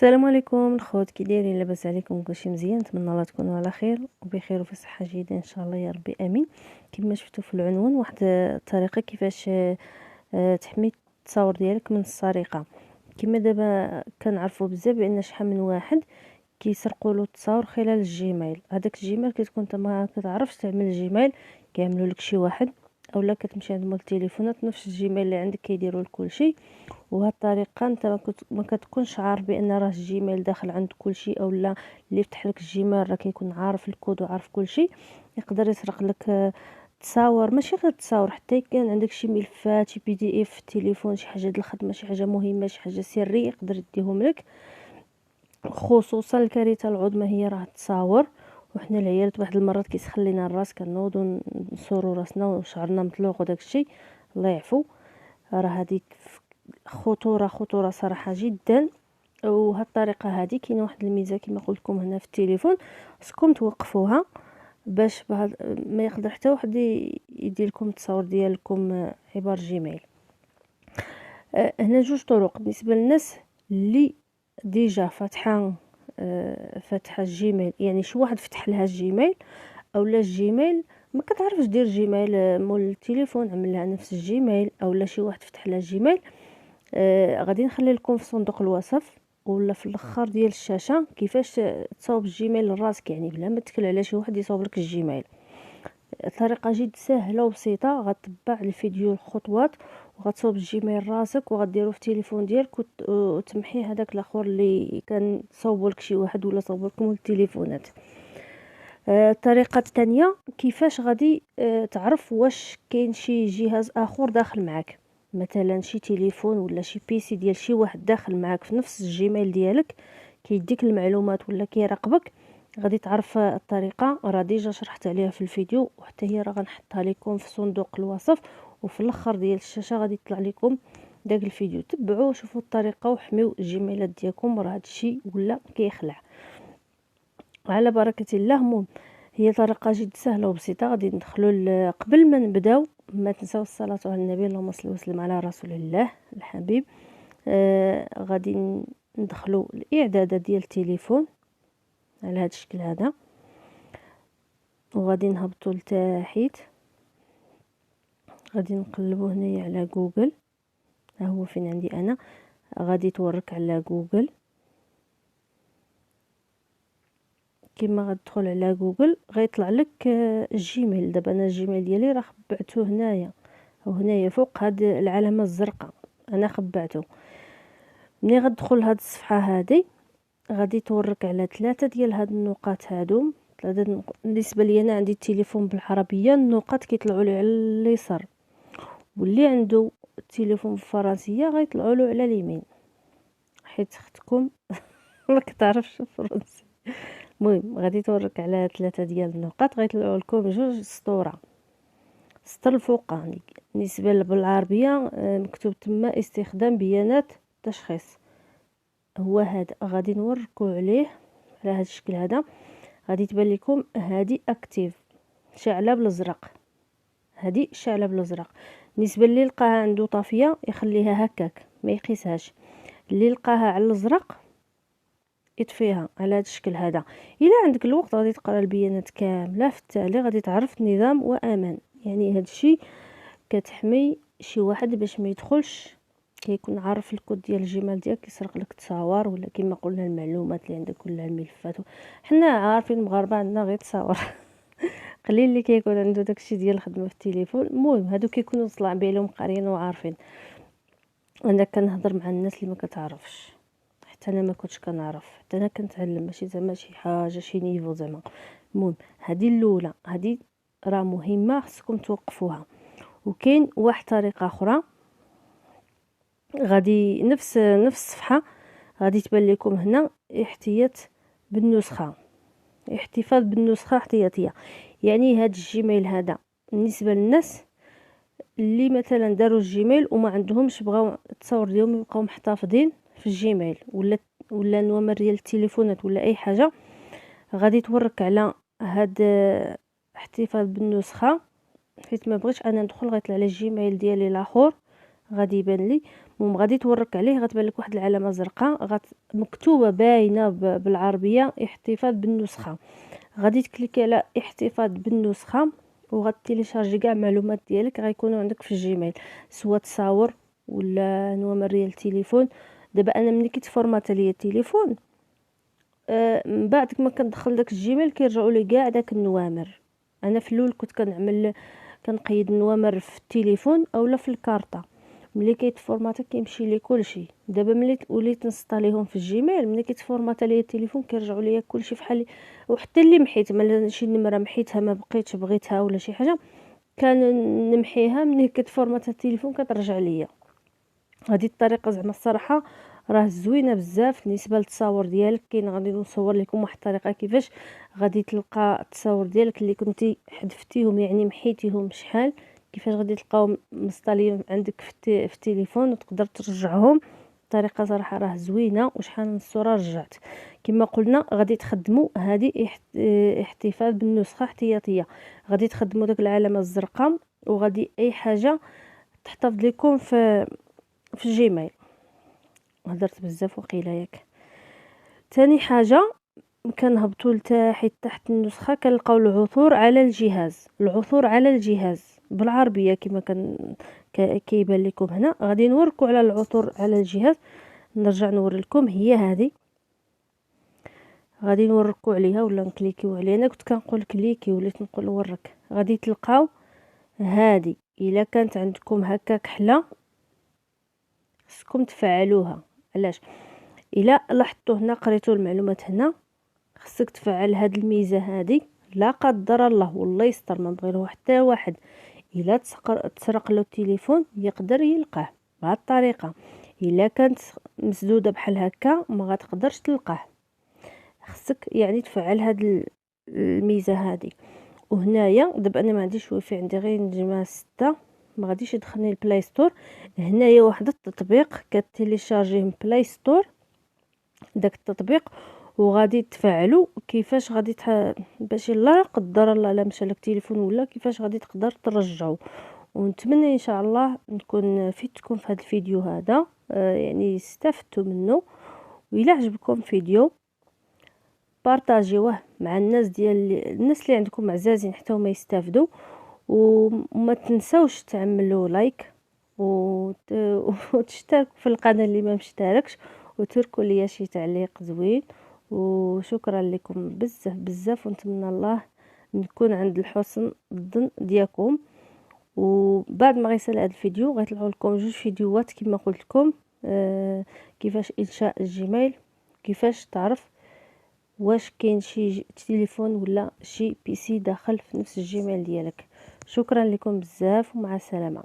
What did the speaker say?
السلام عليكم الخوت، كي دايرين؟ لاباس عليكم؟ كلشي مزيان؟ نتمنى الله تكونوا على خير وبخير وفي صحه جيده ان شاء الله يا ربي امين. كما شفتوا في العنوان واحد الطريقه كيفاش تحمي التصاور ديالك من السرقه. كما دابا كنعرفوا بزاف بان شحال من واحد كيسرقوا له التصاور خلال الجيميل. هذاك الجيميل كتكون انت ما كتعرفش تعمل الجيميل، كيعملوا لك شي واحد اولا كتمشي عند مول التليفونات نفس الجيميل اللي عندك كيديروا لك كلشي. وهاد الطريقه انت ما كتكونش عارف بان راه الجيميل داخل عند كلشي، اولا اللي فتح لك الجيميل راه كيكون عارف الكود وعارف كلشي. يقدر يسرق لك تصاور، ماشي غير تصاور، حتى كان عندك شي ملفات شي بي دي اف في التليفون، شي حاجه د الخدمه، شي حاجه مهمه، شي حاجه سريه، يقدر يديهم لك. خصوصا الكارثه العظمى هي راه التصاور. وحنا العيالات واحد المرات كيسخن لينا الراس، كنوضوا نصوروا راسنا وشعرنا مطلوق وداك الشيء. الله يعفو. راه هذيك خطوره صراحه جدا. وهاد الطريقه هذه كاينه واحد الميزه كما قلت لكم هنا في التليفون، خصكم توقفوها باش ما يقدر حتى واحد يدير لكم التصاور ديالكم عبر جيميل. هنا جوج طرق بالنسبه للناس اللي ديجا فاتحه الجيميل، يعني شي واحد فتح لها الجيميل اولا الجيميل ما كتعرفش دير جيميل مول التليفون، عمل لها نفس الجيميل اولا شي واحد فتح لها الجيميل. غادي نخلي لكم في صندوق الوصف ولا في الاخر ديال الشاشه كيفاش تصاوب الجيميل لراسك، يعني بلا ما تكل على شي واحد يصاوب لك الجيميل. طريقه جد سهله وبسيطه، غتبع الفيديو الخطوات وغتصاوب الجيميل راسك وغديرو في التليفون ديالك وتمحي هذاك الاخر اللي كان صاوبوا لك شي واحد ولا صاوبوا لكم التليفونات. الطريقه الثانيه كيفاش غادي تعرف واش كاين شي جهاز اخر داخل معك، مثلا شي تليفون ولا شي بيسي ديال شي واحد داخل معك في نفس الجيميل ديالك كيديك المعلومات ولا كيراقبك. غادي تعرف الطريقه، راه ديجا شرحت عليها في الفيديو وحتى هي راه غنحطها لكم في صندوق الوصف وفي الاخر ديال الشاشه غادي يطلع لكم داك الفيديو. تبعوه وشوفوا الطريقه وحميو الجيميلات ديالكم، راه هادشي ولا كيخلع على بركه الله. المهم هي طريقه جد سهله وبسيطه. غادي ندخلوا قبل ما نبداو ما تنساو الصلاه على النبي، اللهم صل وسلم على رسول الله الحبيب. غادي ندخلوا الاعدادات ديال التليفون على هذا الشكل هذا، وغادي نهبطوا لتحت. غادي نقلبوا هنايا على جوجل، ها هو فين عندي انا. غادي تورك على جوجل. كما غتدخل على جوجل غيطلع لك الجيميل. دابا انا الجيميل ديالي راه خبعته هنايا، وهنايا فوق هاد العلامه الزرقاء انا خبعته. ملي غتدخل لهاد الصفحه هذه غادي تورك على ثلاثه ديال هاد النقاط هادو. بالنسبه لي انا عندي التليفون بالعربيه، النقاط كيطلعوا لي على اليسار، واللي عنده التليفون بالفرنسيه غيطلعوا له على اليمين، حيت اختكم ما كتعرفش الفرنسي. المهم غادي تورك على ثلاثه ديال النقاط غيطلعوا لكم جوج سطوره. السطر الفوقاني بالنسبه بالعربيه مكتوب تما استخدام بيانات تشخيص، هو هذا. غادي نوركو عليه على هذا الشكل هذا. غادي تبان لكم هذه اكتيف شاعله بالازرق، هذه شاعله بالازرق. بالنسبه اللي لقاها عنده طافيه يخليها هكاك ما يقيسهاش، اللي لقاها على الازرق يطفيها على هذا الشكل هذا. الا عندك الوقت غادي تقرا البيانات كامله في التالي، غادي تعرف نظام وامان. يعني هذا الشيء كتحمي شي واحد باش ما يدخلش كيكون عارف الكود ديال الجيميل ديالك يسرق لك التصاور ولا كما قلنا المعلومات اللي عندك ولا الملفات. حنا عارفين المغاربه عندنا غير تصاور قليل اللي كيكون عنده داكشي ديال الخدمه في التليفون. المهم هادو كيكونوا طلع بهم قاريين وعارفين. انا كنهضر مع الناس اللي ما كتعرفش، حتى انا ما كنتش كنعرف، حتى انا كنتعلم، ماشي زعما شي حاجه شي نيفو زعما. المهم هذه الاولى، هذه راه مهمه خصكم توقفوها. وكاين واحد طريقه اخرى، غادي نفس الصفحه غادي تبان لكم هنا احتياط بالنسخه، احتفاظ بالنسخه احتياطيه. يعني هاد الجيميل هذا بالنسبه للناس اللي مثلا داروا الجيميل وما عندهمش بغاو التصاور ديالهم يبقاو محتفظين في الجيميل ولا نوامر ديال التليفونات ولا اي حاجه. غادي تورك على هاد احتفاظ بالنسخه، حيت ما بغيتش انا ندخل غيطلع على الجيميل ديالي الاخر غادي يبان لي. المهم غادي تورك عليه، غتبان لك واحد العلامه زرقاء مكتوبه باينه بالعربيه احتفاظ بالنسخه. غادي تكليكي على احتفاظ بالنسخه وغتيليشارجي كاع المعلومات ديالك غيكونوا عندك في الجيميل، سواء تصاور ولا نوامر ديال التليفون. دابا انا ملي كيتفورماتا ليا التليفون من بعد ما كندخل داك الجيميل كيرجعوا لي كاع داك النوامر. انا في الاول كنت كنقيد النوامر في التليفون اولا في الكارطه، ملي كيتفورماتا كيمشي لي كلشي. دابا ملي وليت نسطاليهم في الجيميل، ملي كيتفورماتا ليا التليفون كيرجعوا ليا كلشي فحال، وحتى اللي محيت مثلا شي نمره محيتها ما بقيتش بغيتها ولا شي حاجه كان نمحيها، ملي كتفورماتا التليفون كترجع ليا. هذه الطريقه زعما الصراحه راه زوينه بزاف بالنسبه للتصاور ديالك. كاين غادي نصور لكم واحد الطريقه كيفاش غادي تلقى التصاور ديالك اللي كنتي حذفتيهم يعني محيتيهم شحال، كيفاش غادي تلقاهم مصطالين عندك في التليفون وتقدر ترجعهم. الطريقه صراحه راه زوينه، وشحال من الصوره رجعت. كما قلنا غادي تخدموا هذه احتفاظ بالنسخه احتياطيه، غادي تخدموا داك العلامه الزرقاء، وغادي اي حاجه تحتفظ لكم في الجيميل. هضرت بزاف وقيله ياك. تاني حاجه كنهبطوا تحت النسخه كنلقاو العثور على الجهاز. العثور على الجهاز بالعربيه كما كيبان لكم هنا. غادي نوركو على العثور على الجهاز. نرجع نوري لكم، هي هذه غادي نوركو عليها ولا نكليكيو عليها. انا كنت كنقول كليكي وليت نقول نورك. غادي تلقاو هذه، الا كانت عندكم هكا كحله خصكم تفعلوها. علاش؟ الا لاحظتوا هنا قريتوا المعلومات هنا، خصك تفعل هاد الميزه هذه. لا قدر الله والله يستر ما بغيره حتى واحد الا تسرق له التليفون يقدر يلقاه بهذه الطريقه. الا كانت مسدوده بحال هكا ما غتقدرش تلقاه. خصك يعني تفعل هاد الميزه هذه. وهنايا دابا انا ما عنديش ويفي، عندي غير نجمه 6، ما غاديش يدخلني البلاي ستور. هنايا واحد التطبيق كتيليشارجيه من بلاي ستور، داك التطبيق وغادي تفعلوا كيفاش غادي باش لا قدر الله لا مشى لك التليفون ولا كيفاش غادي تقدر ترجعه. ونتمنى ان شاء الله نكون فيدتكم في هذا الفيديو هذا، يعني استفدتوا منه. وإلا عجبكم الفيديو بارطاجيوه مع الناس اللي عندكم عزازين حتى هما يستافدوا. وما تنسوش تعملوا لايك وتشتركوا في القناه اللي ما مشتركش، وتركوا لي شي تعليق زوين. وشكرا لكم بزاف بزاف، ونتمنى الله نكون عند الحسن الظن ديالكم. وبعد ما غيسال هذا الفيديو غيطلعوا لكم جوج فيديوهات كما قلت لكم، كيفاش انشاء الجيميل، كيفاش تعرف واش كاين شي تليفون ولا شي بيسي داخل في نفس الجيميل ديالك. شكرا لكم بزاف ومع السلامه.